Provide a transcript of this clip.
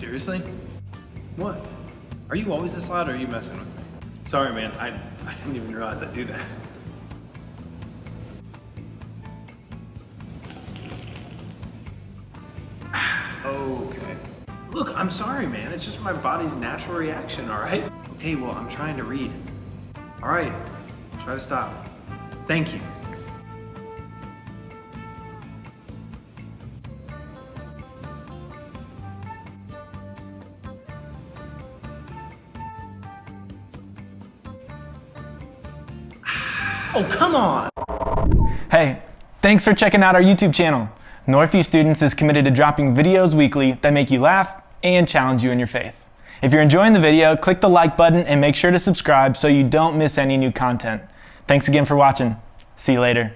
Seriously? What? Are you always this loud or are you messing with me? Sorry, man. I didn't even realize I'd do that. Okay. Look, I'm sorry, man. It's just my body's natural reaction, all right? Okay, well, I'm trying to read. All right, try to stop. Thank you. Oh, come on! Hey, thanks for checking out our YouTube channel. Northview Students is committed to dropping videos weekly that make you laugh and challenge you in your faith. If you're enjoying the video, click the like button and make sure to subscribe so you don't miss any new content. Thanks again for watching. See you later.